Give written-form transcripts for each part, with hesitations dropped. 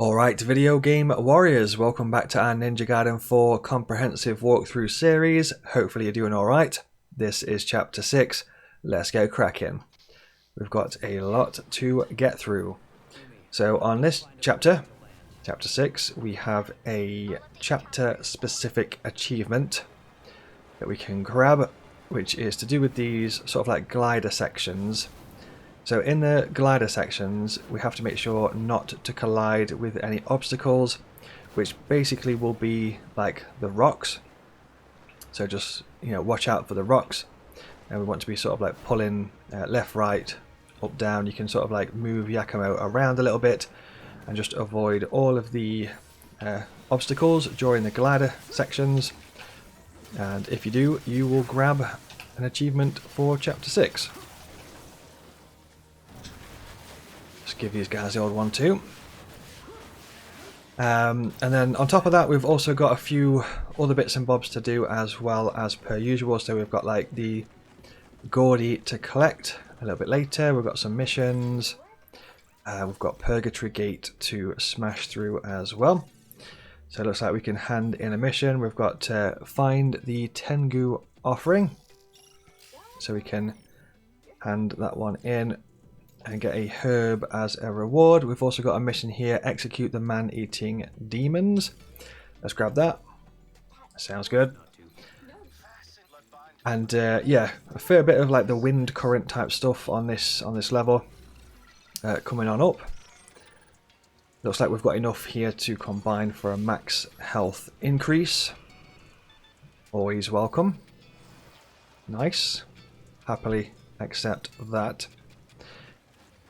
Alright, video game warriors, welcome back to our Ninja Gaiden 4 comprehensive walkthrough series. Hopefully you're doing alright. This is chapter 6. Let's get cracking. We've got a lot to get through. So on this chapter, chapter 6, we have a chapter specific achievement that we can grab, which is to do with these sort of like glider sections. So in the glider sections, we have to make sure not to collide with any obstacles, which basically will be like the rocks. So just, watch out for the rocks. And we want to be sort of like pulling left, right, up, down. You can sort of like move Yakumo around a little bit and just avoid all of the obstacles during the glider sections. And if you do, you will grab an achievement for chapter 6. Give these guys the old one too. And then on top of that, we've also got a few other bits and bobs to do as well as per usual. So we've got like the Gourdie to collect a little bit later. We've got some missions. We've got Purgatory Gate to smash through as well. So it looks like we can hand in a mission. We've got to find the Tengu offering. So we can hand that one in and get a herb as a reward. We've also got a mission here, execute the man-eating demons. Let's grab that. Sounds good. And yeah, a fair bit of like the wind current type stuff on this level coming on up. Looks like we've got enough here to combine for a max health increase. Always welcome. Nice. Happily accept that.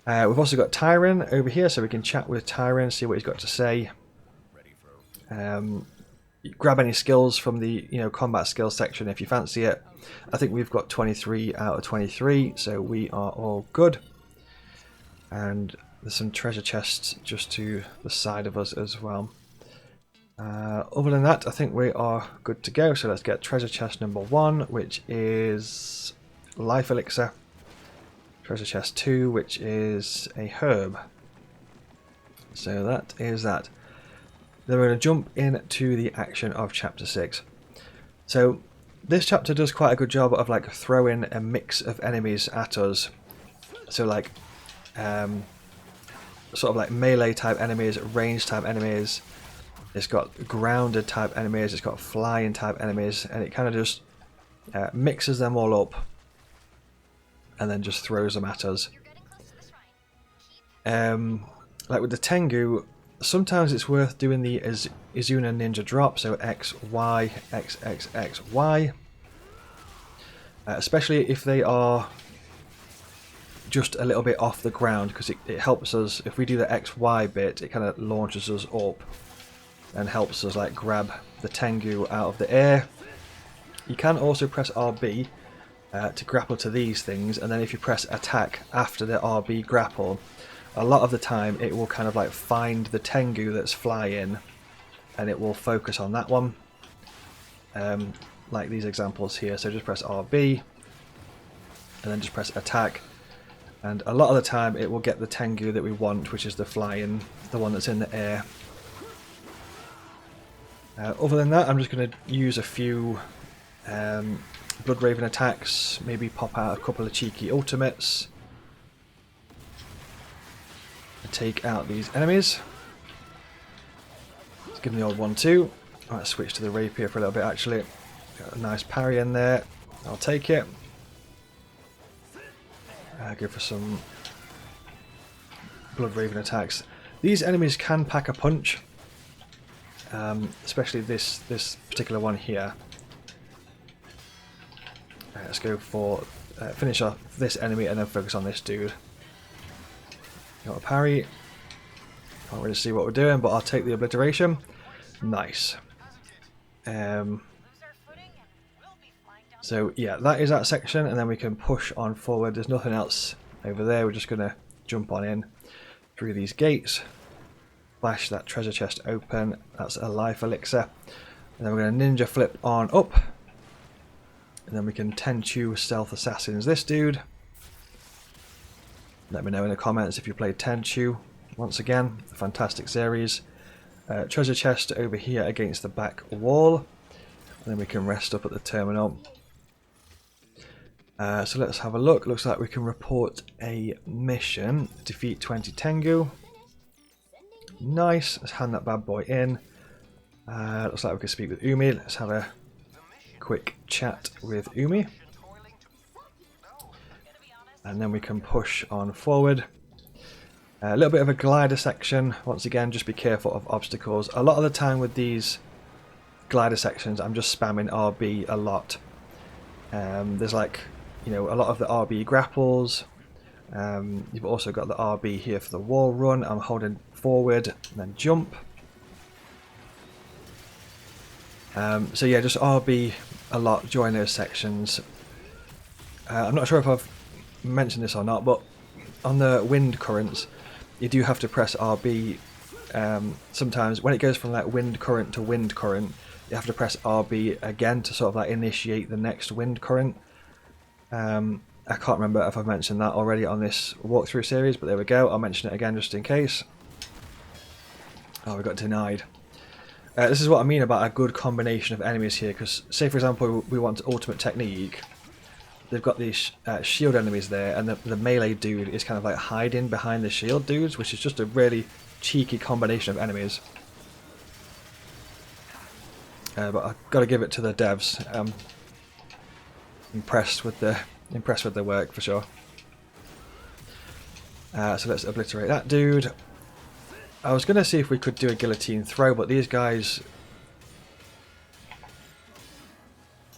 We've also got Tyron over here, so we can chat with Tyron, see what he's got to say. Grab any skills from the combat skills section if you fancy it. I think we've got 23 out of 23, so we are all good. And there's some treasure chests just to the side of us as well. Other than that, I think we are good to go. So let's get treasure chest number 1, which is life elixir. Treasure chest 2, which is a herb. So that is that. Then we're going to jump into the action of chapter 6. So this chapter does quite a good job of like throwing a mix of enemies at us. So like sort of like melee type enemies, range type enemies. It's got grounded type enemies, it's got flying type enemies, and it kind of just mixes them all up and then just throws them at us. Like with the Tengu, sometimes it's worth doing the Izuna Ninja drop, so X, Y, X, X, X, Y. Especially if they are just a little bit off the ground, because it helps us, if we do the X, Y bit, it kind of launches us up and helps us like grab the Tengu out of the air. You can also press RB to grapple to these things, and then if you press attack after the RB grapple, a lot of the time it will kind of like find the Tengu that's flying and it will focus on that one, like these examples here. So just press RB and then just press attack, and a lot of the time it will get the Tengu that we want, which is the flying, the one that's in the air. Other than that, I'm just going to use a few Blood Raven attacks, maybe pop out a couple of cheeky ultimates and take out these enemies. Let's give them the old one too. Let's switch to the rapier for a little bit actually. Got a nice parry in there, I'll take it. Go for some Blood Raven attacks. These enemies can pack a punch, especially this particular one here. Let's go for finish off this enemy and then focus on this dude. Got a parry. Can't really see what we're doing, but I'll take the obliteration. Nice. So yeah, that is that section, and then we can push on forward. There's nothing else over there. We're just going to jump on in through these gates. Flash that treasure chest open. That's a life elixir. And then we're going to ninja flip on up. And then we can Tenchu stealth assassins this dude. Let me know in the comments if you played Tenchu, once again, a fantastic series. Treasure chest over here against the back wall. And then we can rest up at the terminal. So let's have a look. Looks like we can report a mission. Defeat 20 Tengu. Nice. Let's hand that bad boy in. Looks like we can speak with Umi. Let's have a quick chat with Umi. And then we can push on forward. A little bit of a glider section. Once again, just be careful of obstacles. A lot of the time with these glider sections, I'm just spamming RB a lot. There's like, you know, a lot of the RB grapples. You've also got the RB here for the wall run. I'm holding forward and then jump. So yeah, just RB a lot during those sections. I'm not sure if I've mentioned this or not, but on the wind currents, you do have to press RB. Sometimes when it goes from like wind current to wind current, you have to press RB again to sort of like initiate the next wind current. I can't remember if I've mentioned that already on this walkthrough series, but there we go. I'll mention it again just in case. Oh, we got denied. This is what I mean about a good combination of enemies here, because say for example we want ultimate technique. They've got these shield enemies there, and the melee dude is kind of like hiding behind the shield dudes, which is just a really cheeky combination of enemies. But I've got to give it to the devs. Impressed with their work for sure. So let's obliterate that dude. I was going to see if we could do a guillotine throw, but these guys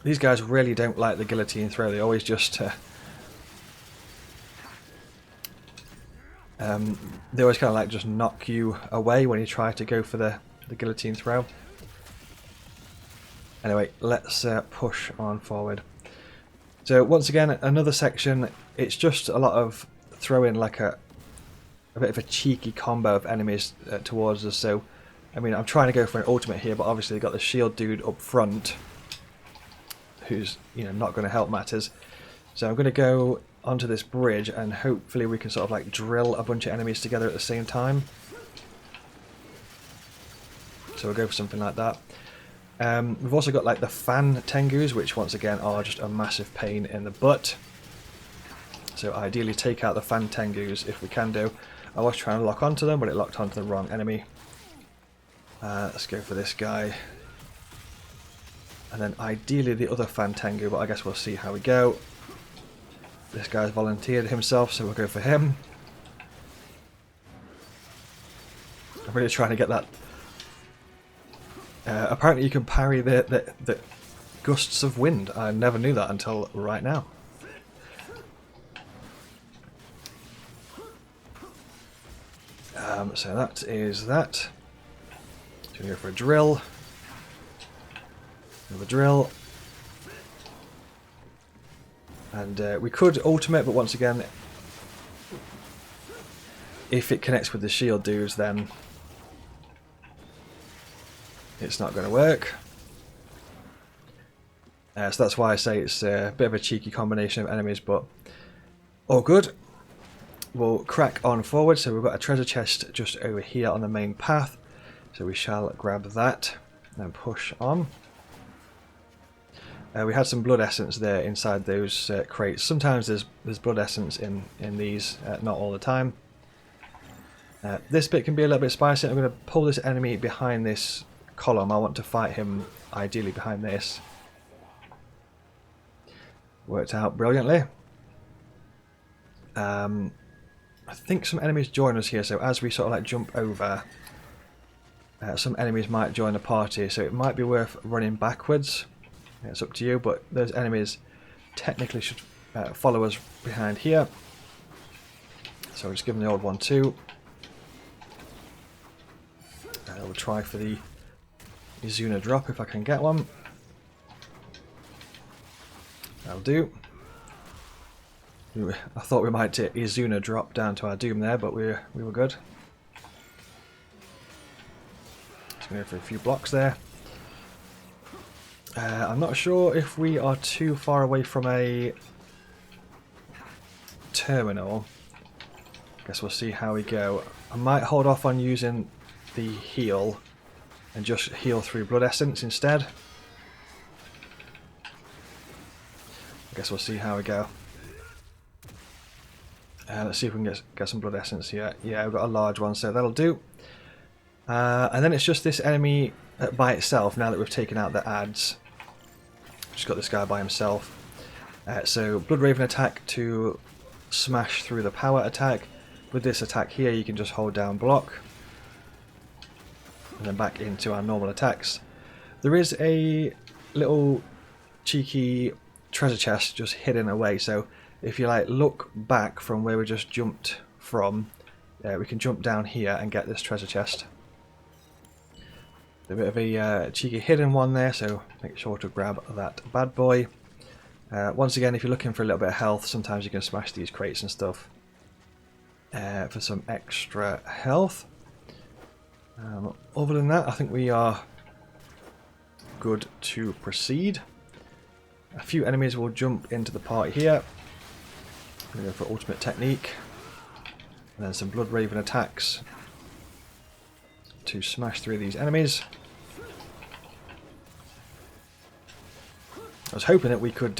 really don't like the guillotine throw. They always just they always kind of like just knock you away when you try to go for the guillotine throw. Anyway, let's push on forward. So once again, another section. It's just a lot of throwing like a bit of a cheeky combo of enemies towards us. So, I mean, I'm trying to go for an ultimate here, but obviously they've got the shield dude up front, who's, you know, not going to help matters. So I'm going to go onto this bridge, and hopefully we can sort of like drill a bunch of enemies together at the same time. So we'll go for something like that. We've also got like the fan tengus, which once again are just a massive pain in the butt. So ideally take out the fan tengus if we can do. I was trying to lock onto them, but it locked onto the wrong enemy. Let's go for this guy. And then ideally the other fan tengu, but I guess we'll see how we go. This guy's volunteered himself, so we'll go for him. I'm really trying to get that. Apparently you can parry the gusts of wind. I never knew that until right now. So that is that. So we go for a drill. Another drill. And we could ultimate, but once again, if it connects with the shield dudes, then it's not going to work. So that's why I say it's a bit of a cheeky combination of enemies, but all good. We'll crack on forward. So we've got a treasure chest just over here on the main path. So we shall grab that and push on. We had some blood essence there inside those crates. Sometimes there's blood essence in these, not all the time. This bit can be a little bit spicy. I'm going to pull this enemy behind this column. I want to fight him ideally behind this. Worked out brilliantly. I think some enemies join us here, so as we sort of like jump over, some enemies might join the party, so it might be worth running backwards. It's up to you, but those enemies technically should follow us behind here. So we'll just give them the old 1-2. We'll try for the Izuna drop if I can get one. That'll do. I thought we might take Izuna drop down to our doom there, but we were good. Just going to go for a few blocks there. I'm not sure if we are too far away from a terminal. Guess we'll see how we go. I might hold off on using the heal and just heal through blood essence instead. I guess we'll see how we go. Let's see if we can get some blood essence here. Yeah, we've got a large one, so that'll do. And then it's just this enemy by itself now that we've taken out the adds. Just got this guy by himself. So Blood Raven attack to smash through the power attack. With this attack here you can just hold down block. And then back into our normal attacks. There is a little cheeky treasure chest just hidden away, so if you like look back from where we just jumped from, we can jump down here and get this treasure chest. A bit of a cheeky hidden one there, so make sure to grab that bad boy. Once again, if you're looking for a little bit of health, sometimes you can smash these crates and stuff for some extra health. Other than that, I think we are good to proceed. A few enemies will jump into the party here. I'm going to go for ultimate technique. And then some Blood Raven attacks to smash through these enemies. I was hoping that we could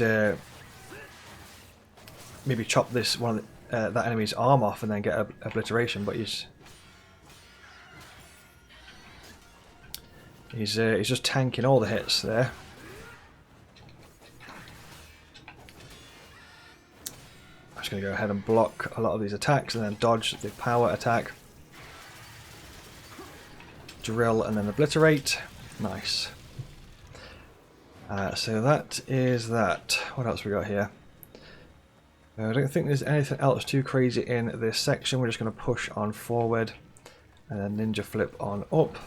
maybe chop this one of that enemy's arm off and then get obliteration, but he's just tanking all the hits there. I'm just going to go ahead and block a lot of these attacks and then dodge the power attack. Drill and then obliterate. Nice. So that is that. What else we got here? I don't think there's anything else too crazy in this section. We're just going to push on forward and then ninja flip on up.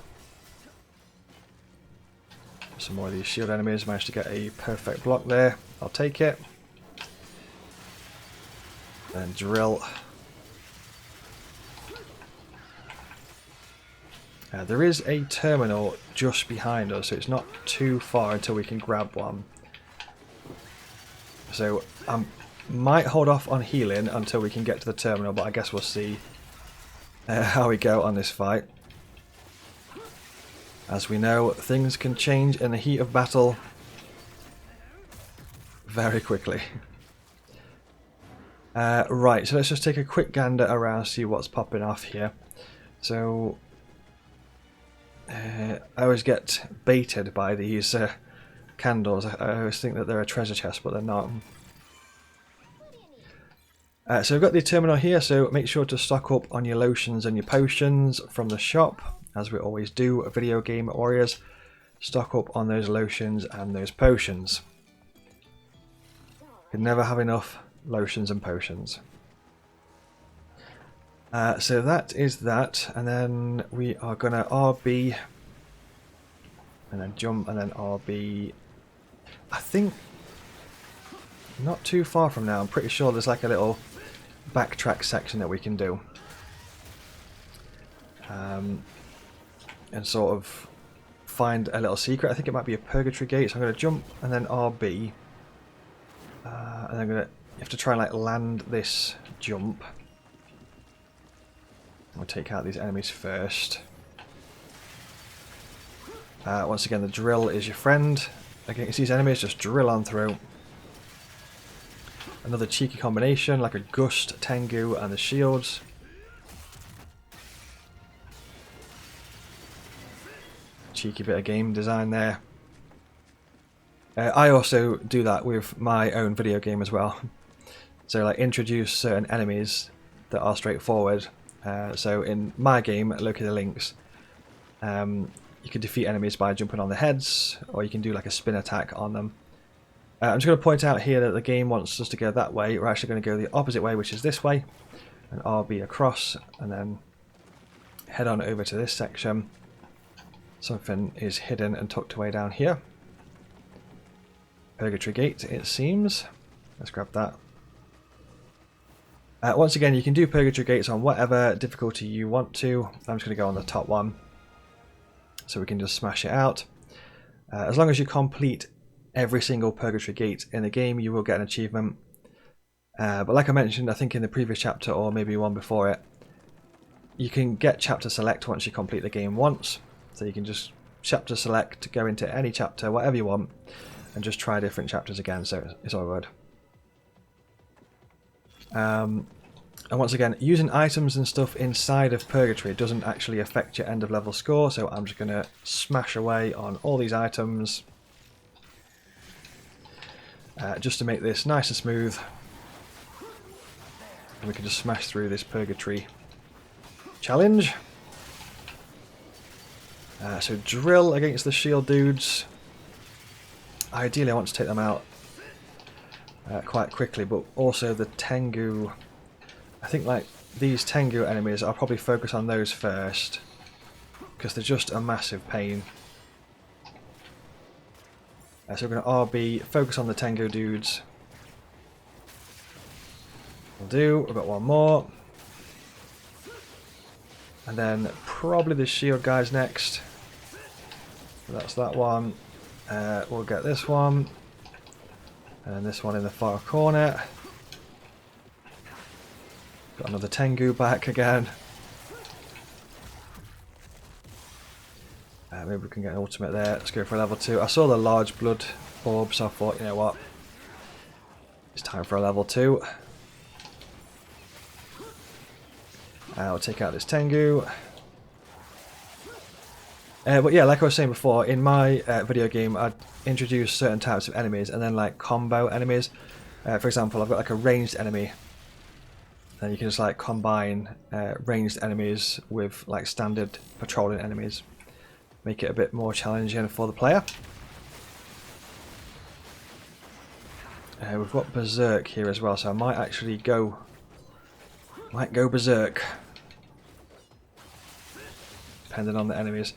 Some more of these shield enemies. Managed to get a perfect block there. I'll take it. Then drill. There is a terminal just behind us, so it's not too far until we can grab one. So I might hold off on healing until we can get to the terminal, but I guess we'll see how we go on this fight. As we know, things can change in the heat of battle very quickly. Right, so let's just take a quick gander around, see what's popping off here. So I always get baited by these candles. I always think that they're a treasure chest, but they're not. So we've got the terminal here, so make sure to stock up on your lotions and your potions from the shop, as we always do, video game warriors. Stock up on those lotions and those potions. You can never have enough lotions and potions. So that is that, and then we are going to RB, and then jump, and then RB. I think not too far from now, I'm pretty sure there's like a little backtrack section that we can do. And sort of find a little secret. I think it might be a Purgatory Gate, so I'm going to jump and then RB. And I'm going to, you have to try and like land this jump. We'll take out these enemies first. Once again, the drill is your friend. Against these enemies, just drill on through. Another cheeky combination, like a Gust, Tengu, and the shields. Cheeky bit of game design there. I also do that with my own video game as well. So like introduce certain enemies that are straightforward. So in my game, Loki the Lynx, you can defeat enemies by jumping on the heads, or you can do like a spin attack on them. I'm just going to point out here that the game wants us to go that way. We're actually going to go the opposite way, which is this way, and RB across, and then head on over to this section. Something is hidden and tucked away down here. Purgatory Gate, it seems. Let's grab that. Once again, you can do Purgatory Gates on whatever difficulty you want to. I'm just going to go on the top one, so we can just smash it out. As long as you complete every single Purgatory Gate in the game, you will get an achievement. But like I mentioned, I think in the previous chapter or maybe one before it, you can get chapter select once you complete the game once. So you can just chapter select, go into any chapter, whatever you want, and just try different chapters again, so it's all good. And once again, using items and stuff inside of Purgatory doesn't actually affect your end of level score, so I'm just going to smash away on all these items just to make this nice and smooth. And we can just smash through this Purgatory challenge. So drill against the shield dudes. Ideally I want to take them out quite quickly, but also the Tengu. I think like these Tengu enemies, I'll probably focus on those first because they're just a massive pain. So we're going to RB, focus on the Tengu dudes. We'll do, we've got one more. And then probably the shield guys next. So that's that one. We'll get this one. And this one in the far corner. Got another Tengu back again. Maybe we can get an ultimate there. Let's go for a level 2. I saw the large blood orb, so I thought, you know what? It's time for a level 2. I'll take out this Tengu. But yeah, like I was saying before, in my video game, I'd introduce certain types of enemies and then like combo enemies. For example, I've got like a ranged enemy. And you can just like combine ranged enemies with like standard patrolling enemies. Make it a bit more challenging for the player. We've got Berserk here as well, so I might actually go... Might go Berserk. Depending on the enemies.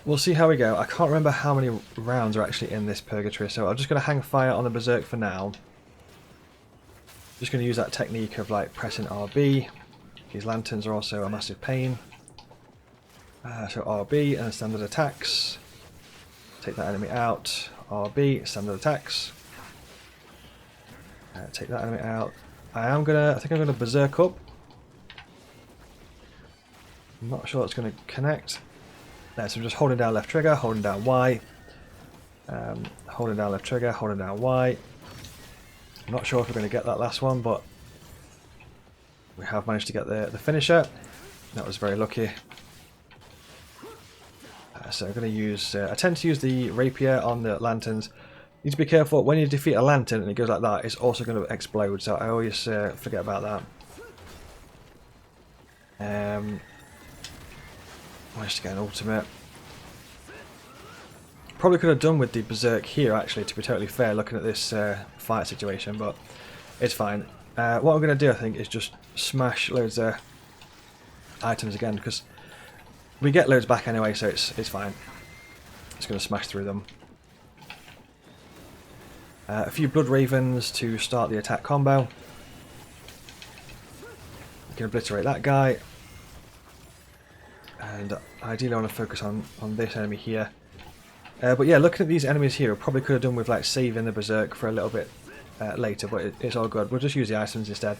We'll see how we go. I can't remember how many rounds are actually in this Purgatory, so I'm just going to hang fire on the Berserk for now. Just going to use that technique of like pressing RB. These lanterns are also a massive pain. So RB and standard attacks. Take that enemy out. RB, standard attacks. Take that enemy out. I think I'm gonna Berserk up. I'm not sure it's gonna connect. So I'm just holding down left trigger, holding down Y. Holding down left trigger, holding down Y. I'm not sure if we're gonna get that last one, but we have managed to get the finisher. That was very lucky. So I'm going to use, I tend to use the rapier on the lanterns. You need to be careful, when you defeat a lantern and it goes like that, it's also going to explode, so I always forget about that. Managed to get an ultimate. Probably could have done with the Berserk here actually, to be totally fair, looking at this fight situation, but it's fine. What I'm going to do I think is just smash loads of items again, because we get loads back anyway, so it's fine. Just going to smash through them. A few Blood Ravens to start the attack combo. We can obliterate that guy. And ideally I want to focus on this enemy here. But yeah, looking at these enemies here, I probably could have done with like saving the Berserk for a little bit later, but it's all good. We'll just use the items instead.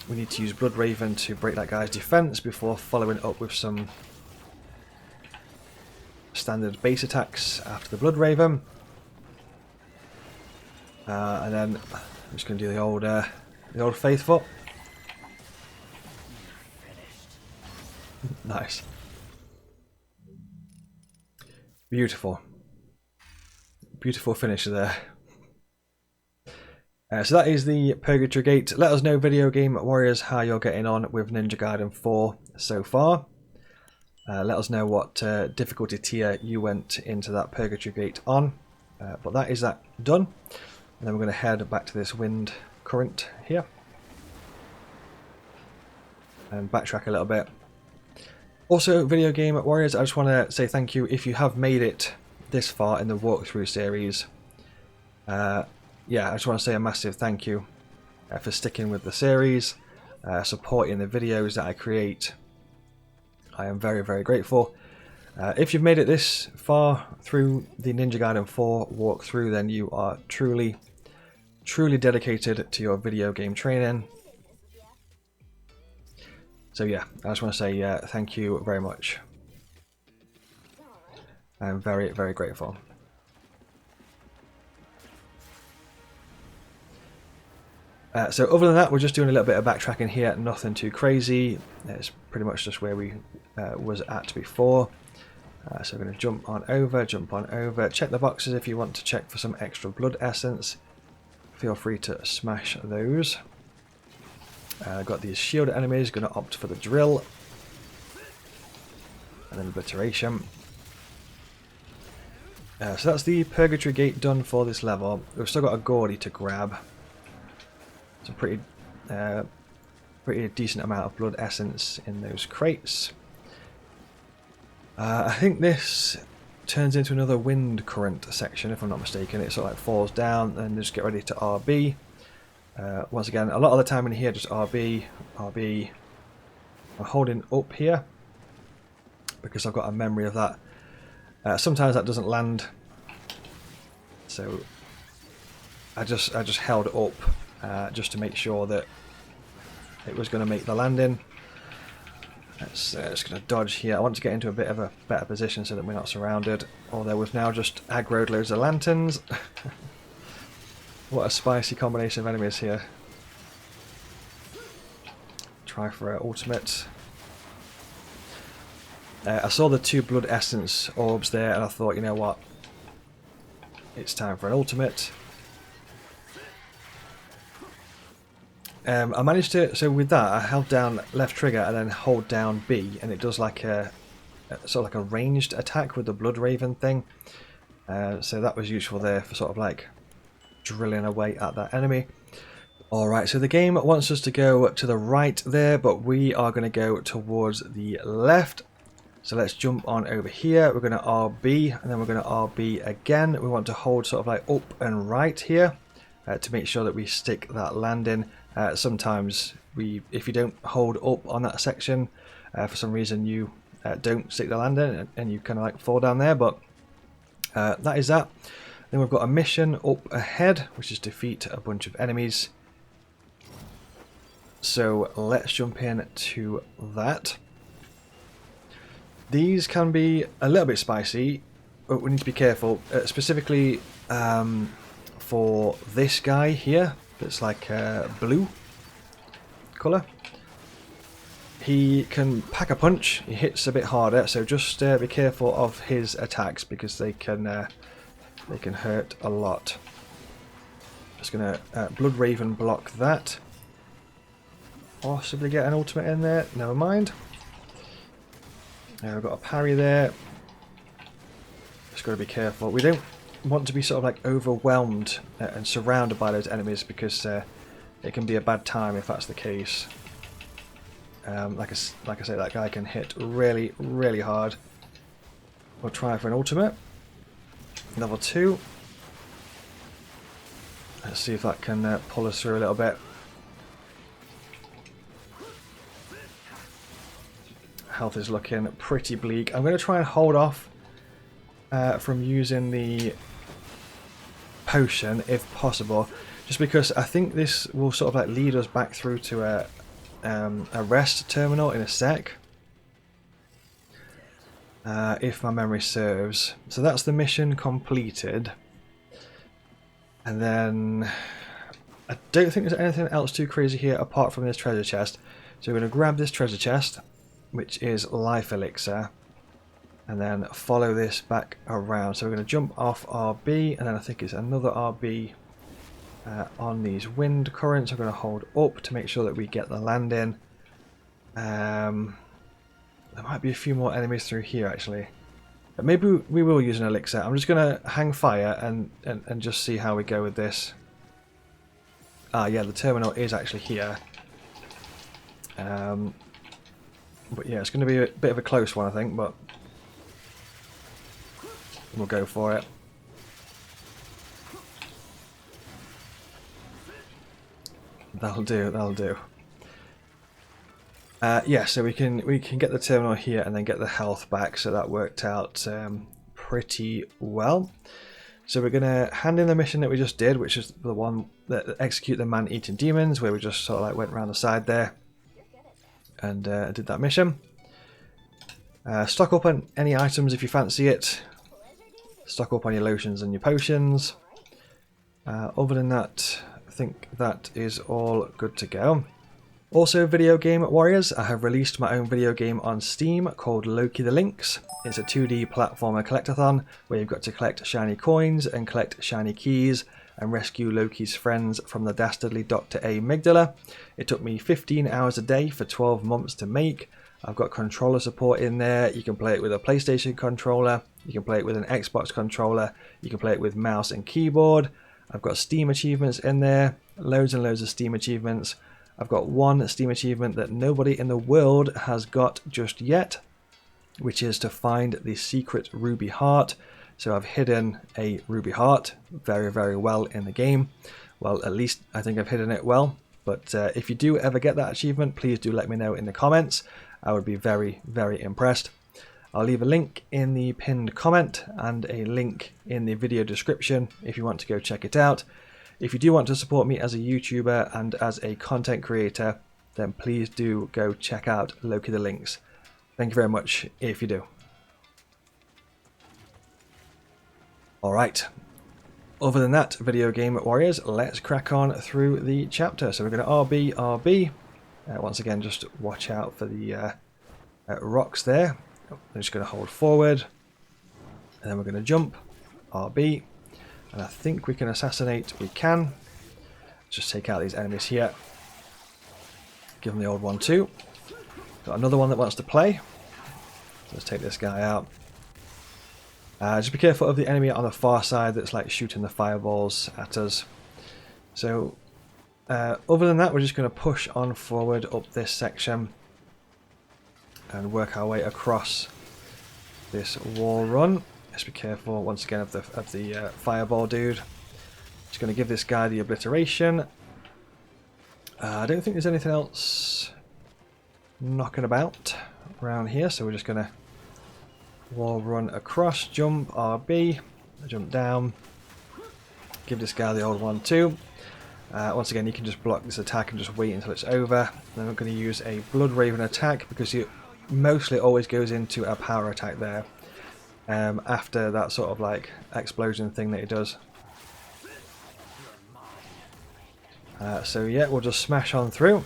We need to use Blood Raven to break that guy's defense before following up with some standard base attacks after the Blood Raven. And then I'm just going to do the old Faithful. Nice. Beautiful. Beautiful finisher there. So that is the Purgatory Gate. Let us know, video game warriors, how you're getting on with Ninja Gaiden 4 so far. Let us know what difficulty tier you went into that Purgatory Gate on. But that is that done. And then we're going to head back to this wind current here. And backtrack a little bit. Also, video game warriors, I just want to say thank you if you have made it this far in the walkthrough series. Yeah, I just want to say a massive thank you for sticking with the series, supporting the videos that I create. I am very, very grateful. If you've made it this far through the Ninja Gaiden 4 walkthrough, then you are truly truly dedicated to your video game training. So yeah, I just want to say thank you very much. I'm very, very grateful. So other than that, we're just doing a little bit of backtracking here, nothing too crazy. It's pretty much just where we was at before. So we're going to jump on over, check the boxes if you want to check for some extra blood essence. Feel free to smash those. Got these shielded enemies, going to opt for the drill. And then obliteration. So that's the Purgatory Gate done for this level. We've still got a Gourdie to grab. It's a pretty decent amount of blood essence in those crates. I think this turns into another wind current section, if I'm not mistaken. It sort of like falls down and just get ready to RB. Once again, a lot of the time in here, just RB, RB. I'm holding up here because I've got a memory of that. Sometimes that doesn't land, so I just held up just to make sure that it was going to make the landing. Let's just going to dodge here. I want to get into a bit of a better position so that we're not surrounded. Although we've now just aggroed loads of lanterns. What a spicy combination of enemies here. Try for an ultimate. I saw the 2 blood essence orbs there and I thought, you know what, it's time for an ultimate. I managed to, so with that I held down left trigger and then hold down B, and it does like a sort of like a ranged attack with the blood raven thing. So that was useful there for sort of like drilling away at that enemy. Alright, so the game wants us to go to the right there, but we are going to go towards the left. So let's jump on over here. We're going to RB and then we're going to RB again. We want to hold sort of like up and right here to make sure that we stick that landing. Sometimes if you don't hold up on that section, for some reason you don't stick the landing and you kind of like fall down there, but that is that. Then we've got a mission up ahead, which is defeat a bunch of enemies. So let's jump in to that. These can be a little bit spicy, but we need to be careful, specifically for this guy here that's like blue colour. He can pack a punch, he hits a bit harder, so just be careful of his attacks because they can hurt a lot. Just gonna Blood Raven block that. Possibly get an ultimate in there, never mind. We've got a parry there. Just got to be careful. We don't want to be sort of like overwhelmed and surrounded by those enemies because it can be a bad time if that's the case. Like I say, that guy can hit really, really hard. We'll try for an ultimate. Level 2. Let's see if that can pull us through a little bit. Health is looking pretty bleak. I'm going to try and hold off from using the potion if possible, just because I think this will sort of like lead us back through to a rest terminal in a sec, if my memory serves. So that's the mission completed, and then I don't think there's anything else too crazy here apart from this treasure chest. So we're going to grab this treasure chest, which is life elixir, and then follow this back around. So we're going to jump off RB, and then I think it's another RB on these wind currents. I'm going to hold up to make sure that we get the landing. There might be a few more enemies through here actually, but maybe we will use an elixir. I'm just going to hang fire and just see how we go with this. Yeah, the terminal is actually here. But yeah, it's going to be a bit of a close one, I think, but we'll go for it. That'll do, that'll do. Yeah, so we can get the terminal here and then get the health back, so that worked out pretty well. So we're going to hand in the mission that we just did, which is the one that execute the man-eating demons, where we just sort of like went around the side there and did that mission. Stock up on any items if you fancy it. Stock up on your lotions and your potions. Other than that, I think that is all good to go. Also, video game warriors, I have released my own video game on Steam called Loki the Lynx. It's a 2D platformer collectathon where you've got to collect shiny coins and collect shiny keys and rescue Loki's friends from the dastardly Dr. Amygdala. It took me 15 hours a day for 12 months to make. I've got controller support in there. You can play it with a PlayStation controller, you can play it with an Xbox controller, you can play it with mouse and keyboard. I've got Steam achievements in there, loads and loads of Steam achievements. I've got one Steam achievement that nobody in the world has got just yet, which is to find the secret ruby heart. So I've hidden a ruby heart very, very well in the game. Well, at least I think I've hidden it well. But if you do ever get that achievement, please do let me know in the comments. I would be very, very impressed. I'll leave a link in the pinned comment and a link in the video description if you want to go check it out. If you do want to support me as a YouTuber and as a content creator, then please do go check out Loki the Lynx. Thank you very much if you do. Alright, other than that, video game warriors, let's crack on through the chapter. So we're going to RB. Once again, just watch out for the rocks there. I'm just going to hold forward, and then we're going to jump, RB. And I think we can assassinate. We can. Just take out these enemies here. Give them the old one too. Got another one that wants to play. Let's take this guy out. Just be careful of the enemy on the far side that's like shooting the fireballs at us. So other than that, we're just going to push on forward up this section and work our way across this wall run. Just be careful once again of the fireball dude. Just going to give this guy the obliteration. I don't think there's anything else knocking about around here, so we're just going to wall run across, jump, RB, jump down, give this guy the old one too. Once again, you can just block this attack and just wait until it's over. Then we're going to use a Blood Raven attack because it mostly always goes into a power attack there. After that sort of like explosion thing that it does. So yeah, we'll just smash on through.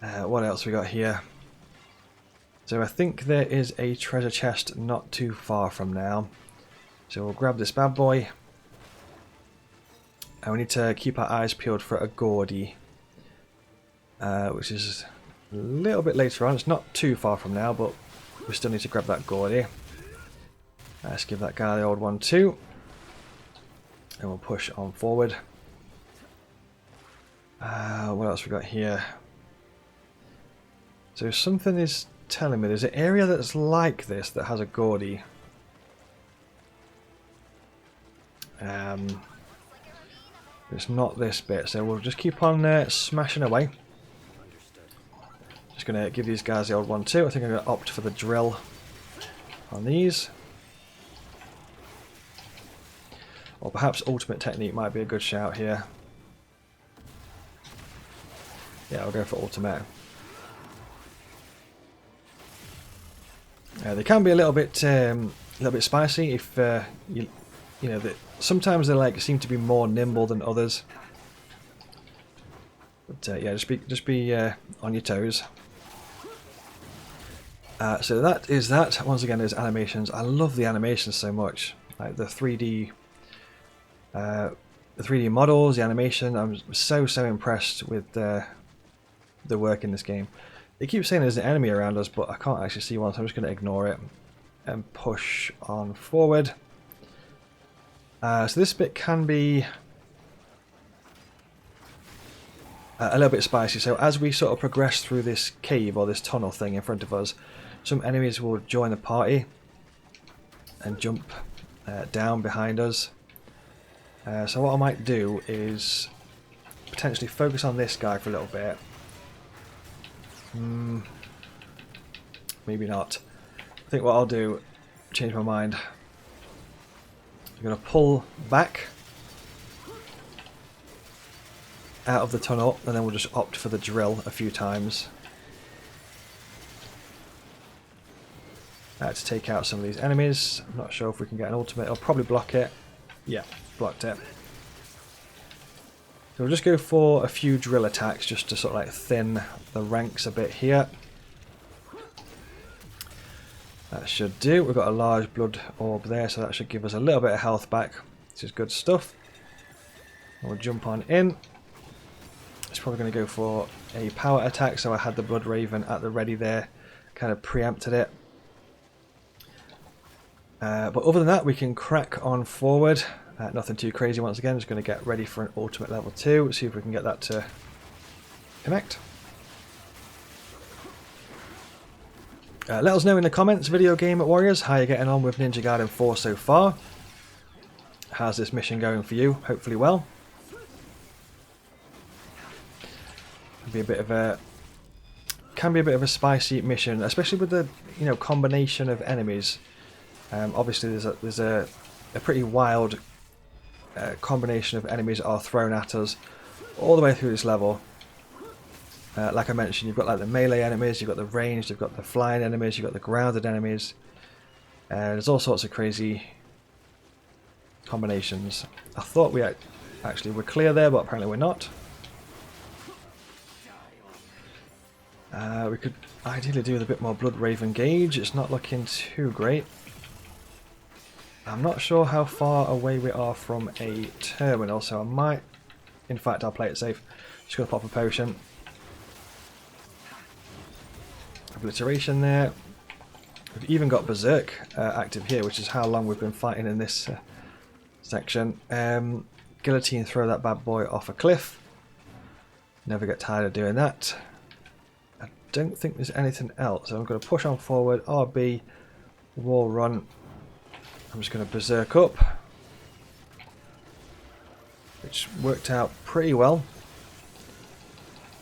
What else we got here? So I think there is a treasure chest not too far from now. So we'll grab this bad boy. And we need to keep our eyes peeled for a Gourdie. Which is a little bit later on. It's not too far from now, but we still need to grab that Gourdie. Let's give that guy the old one too. And we'll push on forward. What else we got here? So something is telling me there's an area that's like this that has a Gourdie. It's not this bit, so we'll just keep on smashing away. Just going to give these guys the old one too. I think I'm going to opt for the drill on these. Or perhaps ultimate technique might be a good shout here. Yeah, I'll go for ultimate. They can be a little bit spicy if you know that sometimes they like seem to be more nimble than others. But yeah, just be on your toes. So that is that. Once again, there's animations. I love the animations so much. Like the 3D models, the animation. I'm so impressed with the work in this game. They keep saying there's an enemy around us, but I can't actually see one, so I'm just going to ignore it and push on forward. So this bit can be a little bit spicy. So as we sort of progress through this cave or this tunnel thing in front of us, some enemies will join the party and jump down behind us. So what I might do is potentially focus on this guy for a little bit. Maybe not. I think what I'll do, change my mind. We're going to pull back out of the tunnel, and then we'll just opt for the drill a few times to take out some of these enemies. I'm not sure if we can get an ultimate. I'll probably block it. Yeah, blocked it. So we'll just go for a few drill attacks just to sort of like thin the ranks a bit here. That should do. We've got a large blood orb there, so that should give us a little bit of health back, which is good stuff. We'll jump on in. It's probably going to go for a power attack, so I had the Blood Raven at the ready there, kind of preempted it. But other than that, we can crack on forward. Nothing too crazy once again, just going to get ready for an ultimate level 2, see if we can get that to connect. Let us know in the comments, Video Game Warriors, how you're getting on with Ninja Gaiden 4 so far. How's this mission going for you? Hopefully well. Can be a bit of a spicy mission, especially with the combination of enemies. Obviously, there's a pretty wild combination of enemies that are thrown at us all the way through this level. Like I mentioned, you've got like the melee enemies, you've got the ranged, you've got the flying enemies, you've got the grounded enemies. There's all sorts of crazy combinations. I thought we actually were clear there, but apparently we're not. We could ideally do with a bit more Blood Raven gauge. It's not looking too great. I'm not sure how far away we are from a terminal, so I might... In fact, I'll play it safe. Just going to pop a potion. Obliteration there. We've even got Berserk active here, which is how long we've been fighting in this section. Guillotine, throw that bad boy off a cliff. Never get tired of doing that. I don't think there's anything else, so I'm going to push on forward. RB, wall run. I'm just going to Berserk up, which worked out pretty well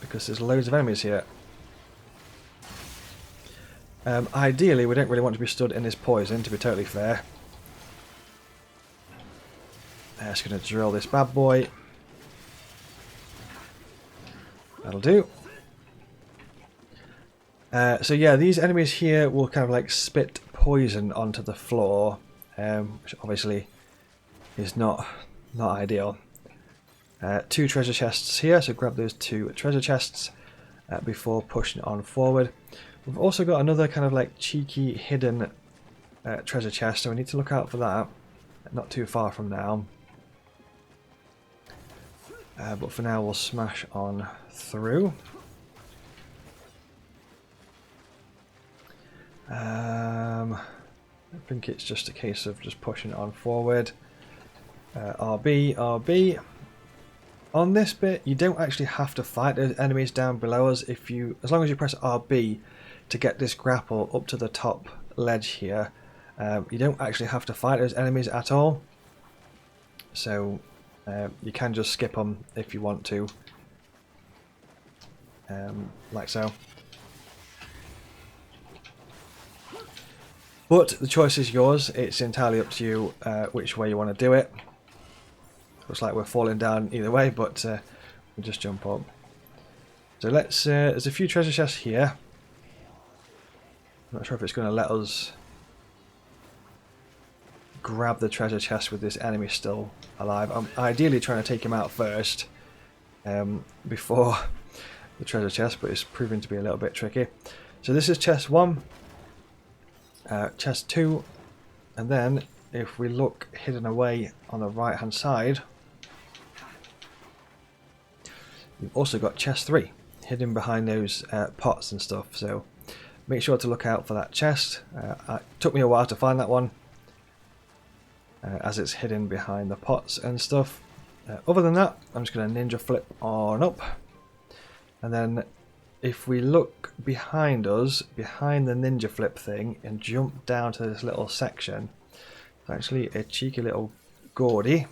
because there's loads of enemies here. Ideally, we don't really want to be stood in this poison, to be totally fair. Just going to drill this bad boy. That'll do. So yeah, these enemies here will kind of like spit poison onto the floor, which obviously is not ideal. 2 treasure chests here, so grab those 2 treasure chests before pushing on forward. We've also got another kind of like cheeky hidden treasure chest, so we need to look out for that. Not too far from now. But for now we'll smash on through. I think it's just a case of just pushing it on forward. RB. On this bit, you don't actually have to fight those enemies down below us. As long as you press RB to get this grapple up to the top ledge here, you don't actually have to fight those enemies at all. So you can just skip them if you want to, like so. But the choice is yours. It's entirely up to you which way you want to do it. Looks like we're falling down either way, but we'll just jump up. So let's. There's a few treasure chests here. I'm not sure if it's going to let us grab the treasure chest with this enemy still alive. I'm ideally trying to take him out first before the treasure chest, but it's proving to be a little bit tricky. So this is chest 1, chest 2, and then if we look hidden away on the right hand side, we've also got chest 3 hidden behind those pots and stuff, so make sure to look out for that chest. It took me a while to find that one, as it's hidden behind the pots and stuff. Other than that, I'm just going to ninja flip on up, and then if we look behind us, behind the ninja flip thing, and jump down to this little section, it's actually a cheeky little Gourdie.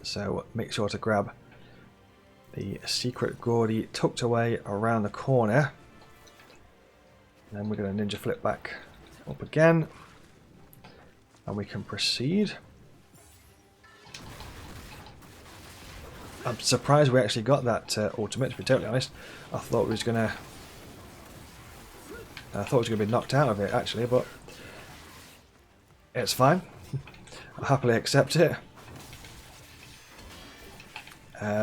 So make sure to grab the secret Gourdie tucked away around the corner. And then we're going to ninja flip back up again. And we can proceed. I'm surprised we actually got that ultimate, to be totally honest. I thought we was gonna be knocked out of it actually, but it's fine. I'll happily accept it.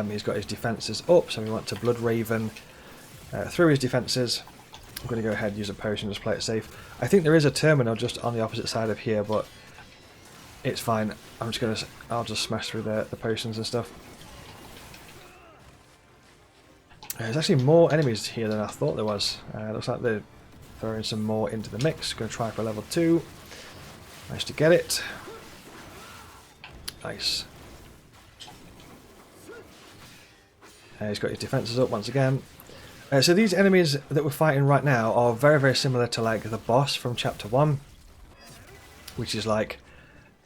He's got his defences up, so we want to Blood Raven through his defences. I'm going to go ahead and use a potion, just play it safe. I think there is a terminal just on the opposite side of here, but it's fine. I'll just smash through the potions and stuff. There's actually more enemies here than I thought there was. Looks like they're throwing some more into the mix. Going to try for level 2. Managed to get it. Nice. He's got his defences up once again. So these enemies that we're fighting right now are very, very similar to like the boss from Chapter 1. Which is like,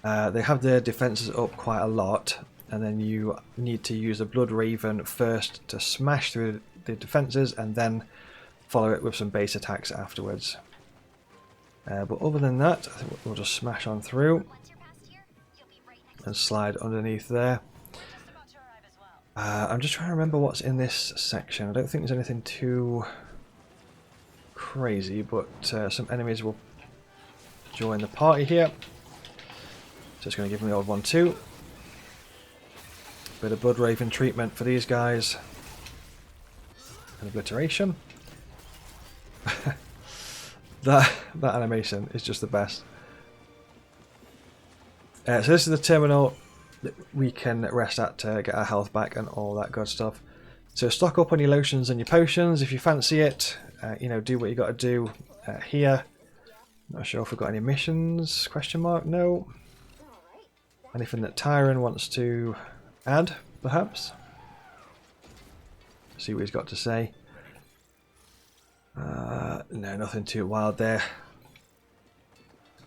they have their defences up quite a lot. And then you need to use the Blood Raven first to smash through the defences. And then follow it with some base attacks afterwards. But other than that, I think we'll just smash on through. And slide underneath there. I'm just trying to remember what's in this section. I don't think there's anything too crazy, but some enemies will join the party here. So it's going to give them the old one too. Bit of Blood Raven treatment for these guys. And obliteration. that animation is just the best. So this is the terminal that we can rest at to get our health back and all that good stuff. So stock up on your lotions and your potions if you fancy it. You know, do what you got to do here. Not sure if we've got any missions? Question mark? No. Anything that Tyron wants to add, perhaps? See what he's got to say. No, nothing too wild there.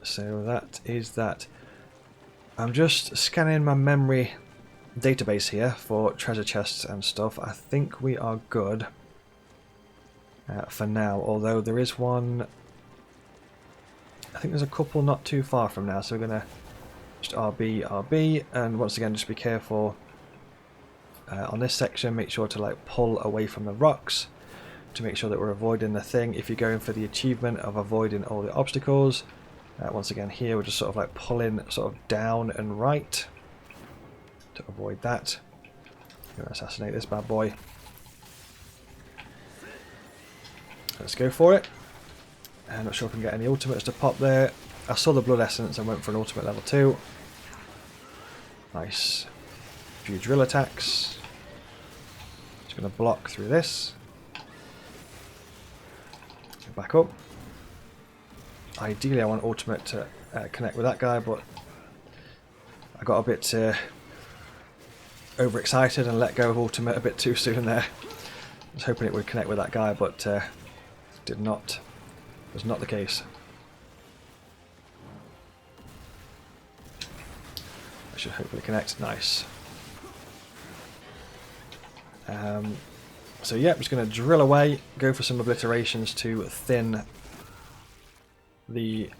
So that is that. I'm just scanning my memory database here for treasure chests and stuff. I think we are good for now, although there is one. I think there's a couple not too far from now, so we're going to just RB, and once again just be careful on this section. Make sure to like pull away from the rocks to make sure that we're avoiding the thing. If you're going for the achievement of avoiding all the obstacles, once again here we're just sort of like pulling sort of down and right to avoid that. I'm going to assassinate this bad boy. Let's go for it. I'm not sure if I can get any ultimates to pop there. I saw the blood essence and went for an ultimate level 2. Nice. A few drill attacks. Just going to block through this. Go back up. Ideally I want ultimate to connect with that guy, but I got a bit overexcited and let go of ultimate a bit too soon there. I was hoping it would connect with that guy, but did not. Was not the case. I should hopefully connect. Nice. So yeah, I'm just going to drill away, go for some obliterations to thin the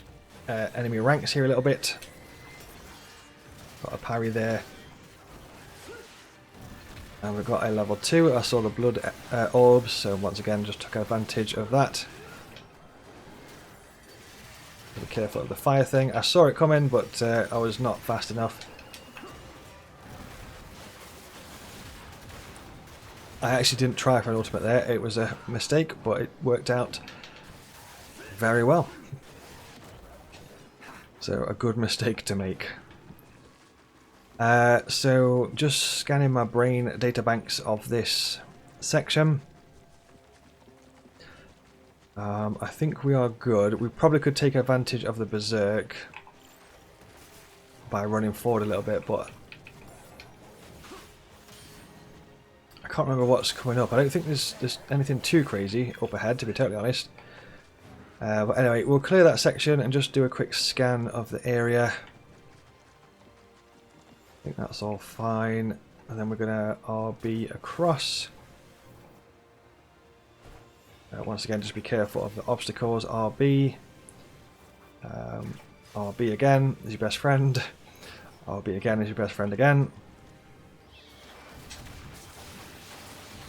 enemy ranks here a little bit. Got a parry there. And we've got a level 2. I saw the blood orbs, so once again just took advantage of that. Be careful of the fire thing. I saw it coming, but I was not fast enough. I actually didn't try for an ultimate there. It was a mistake, but it worked out very well. So a good mistake to make. So just scanning my brain databanks of this section. I think we are good. We probably could take advantage of the berserk by running forward a little bit, but I can't remember what's coming up. I don't think there's anything too crazy up ahead, to be totally honest. But anyway, we'll clear that section and just do a quick scan of the area. I think that's all fine. And then we're going to RB across. Once again, just be careful of the obstacles. RB. RB again is your best friend. RB again is your best friend again.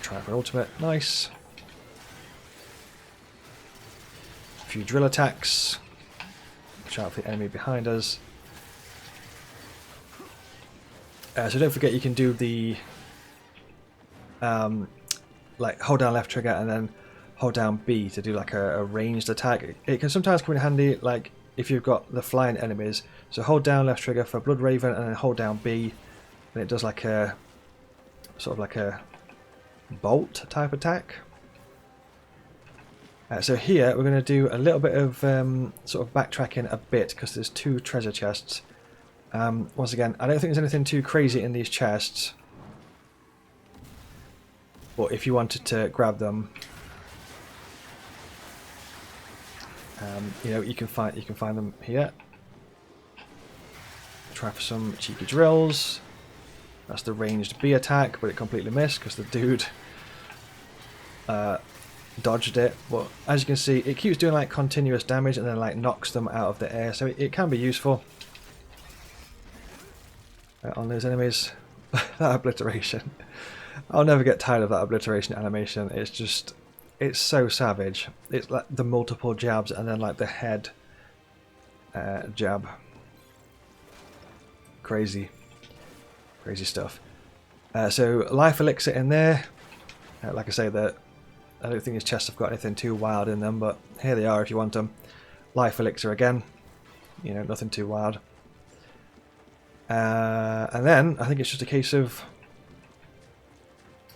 Try for ultimate. Nice. A few drill attacks. Watch out for the enemy behind us. So don't forget you can do the like hold down left trigger and then hold down B to do like a ranged attack. It can sometimes come in handy like if you've got the flying enemies. So hold down left trigger for Blood Raven and then hold down B and it does like a sort of like a bolt type attack. So here we're going to do a little bit of sort of backtracking a bit because there's 2 treasure chests. Once again, I don't think there's anything too crazy in these chests. But if you wanted to grab them, you know, you can find them here. Try for some cheeky drills. That's the ranged B attack, but it completely missed because the dude dodged it. But as you can see, it keeps doing like continuous damage and then like knocks them out of the air, so it can be useful on those enemies. That obliteration. I'll never get tired of that obliteration animation. It's just, it's so savage. It's like the multiple jabs and then like the head jab. Crazy stuff. So life elixir in there. Like I say, that I don't think his chests have got anything too wild in them, but here they are if you want them. Life elixir again. You know, nothing too wild. And then I think it's just a case of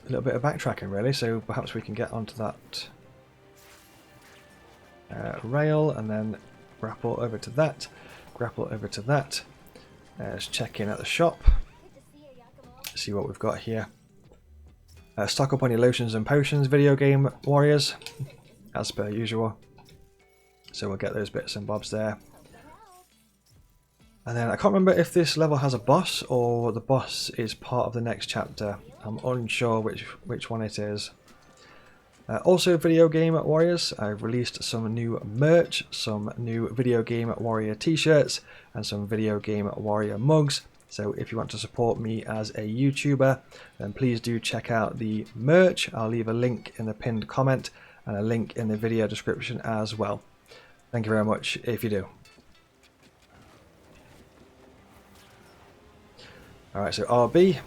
a little bit of backtracking really, so perhaps we can get onto that rail and then grapple over to that, grapple over to that. Let's check in at the shop, see what we've got here. Stock up on your lotions and potions, video game warriors, as per usual. So we'll get those bits and bobs there. And then I can't remember if this level has a boss or the boss is part of the next chapter. I'm unsure which one it is. Also, video game warriors, I've released some new merch, some new video game warrior t-shirts and some video game warrior mugs. So if you want to support me as a YouTuber, then please do check out the merch. I'll leave a link in the pinned comment and a link in the video description as well. Thank you very much if you do. Alright, so RB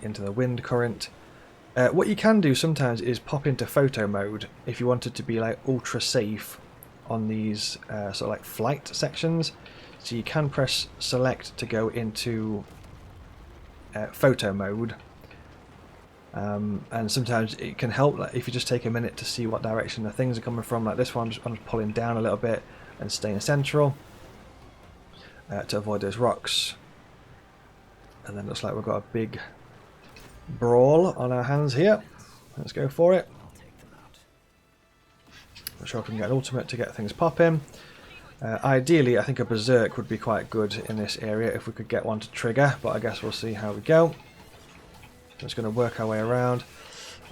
into the wind current. What you can do sometimes is pop into photo mode if you wanted to be like ultra safe on these sort of like flight sections. So you can press select to go into photo mode. And sometimes it can help like, if you just take a minute to see what direction the things are coming from. Like this one, I'm just pulling down a little bit and staying central to avoid those rocks. And then looks like we've got a big brawl on our hands here. Let's go for it. Not sure if we can get an ultimate to get things popping. Ideally, I think a berserk would be quite good in this area if we could get one to trigger, but I guess we'll see how we go. Just going to work our way around.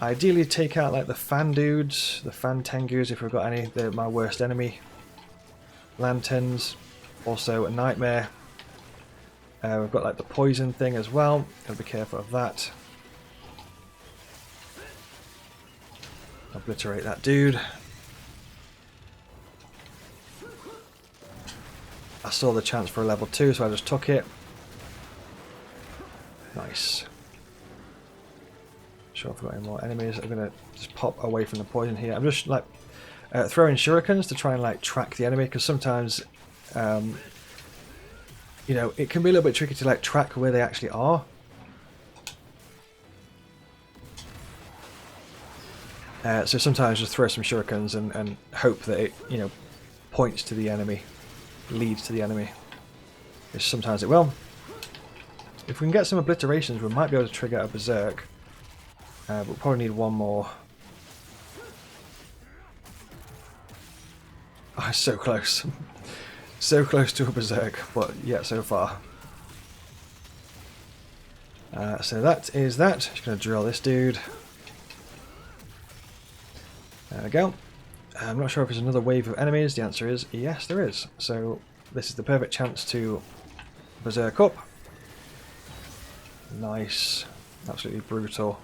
Ideally, take out like the fan dudes, the fan tengus if we've got any. They're my worst enemy. Lanterns, also a nightmare. We've got like the poison thing as well. Gotta be careful of that. Obliterate that dude. I saw the chance for a level 2, so I just took it. Nice. Sure if we've got any more enemies. I'm gonna just pop away from the poison here. I'm just like throwing shurikens to try and like track the enemy, because sometimes you know, it can be a little bit tricky to like track where they actually are. So sometimes just throw some shurikens and hope that it, you know, points to the enemy, leads to the enemy. Which sometimes it will. If we can get some obliterations, we might be able to trigger a berserk. We'll probably need one more. Oh, so close. So close to a berserk, but yet so far. So that is that. Just going to drill this dude. There we go. I'm not sure if there's another wave of enemies. The answer is yes, there is. So this is the perfect chance to berserk up. Nice. Absolutely brutal.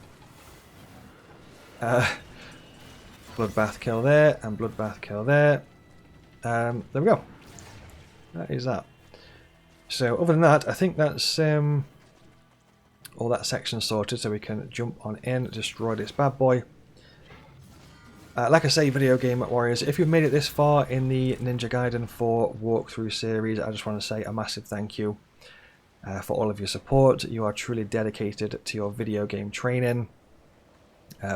Bloodbath kill there, and bloodbath kill there. There we go. That is that. So other than that, I think that's all that section sorted, so we can jump on in, destroy this bad boy. Like I say, video game warriors, if you've made it this far in the Ninja Gaiden 4 walkthrough series, I just want to say a massive thank you for all of your support. You are truly dedicated to your video game training,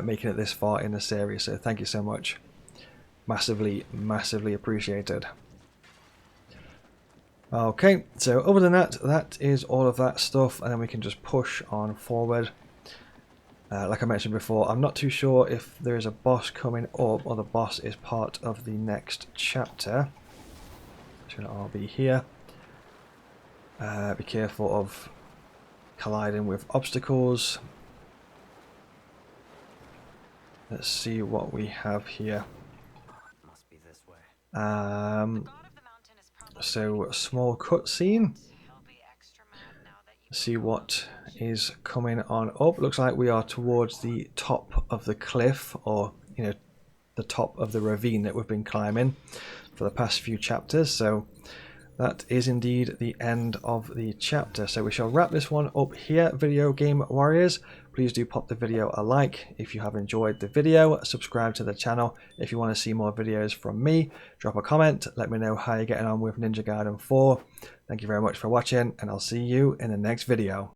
making it this far in the series, so thank you so much. Massively, massively appreciated. Okay, so other than that, that is all of that stuff, and then we can just push on forward. Like I mentioned before, I'm not too sure if there is a boss coming up, or the boss is part of the next chapter. Should all be here. Be careful of colliding with obstacles. Let's see what we have here. So a small cutscene. See what is coming on up. Looks like we are towards the top of the cliff, or the top of the ravine that we've been climbing for the past few chapters. So that is indeed the end of the chapter. So we shall wrap this one up here, video game warriors. Please do pop the video a like if you have enjoyed the video. Subscribe to the channel if you want to see more videos from me. Drop a comment. Let me know how you're getting on with Ninja Gaiden 4. Thank you very much for watching, and I'll see you in the next video.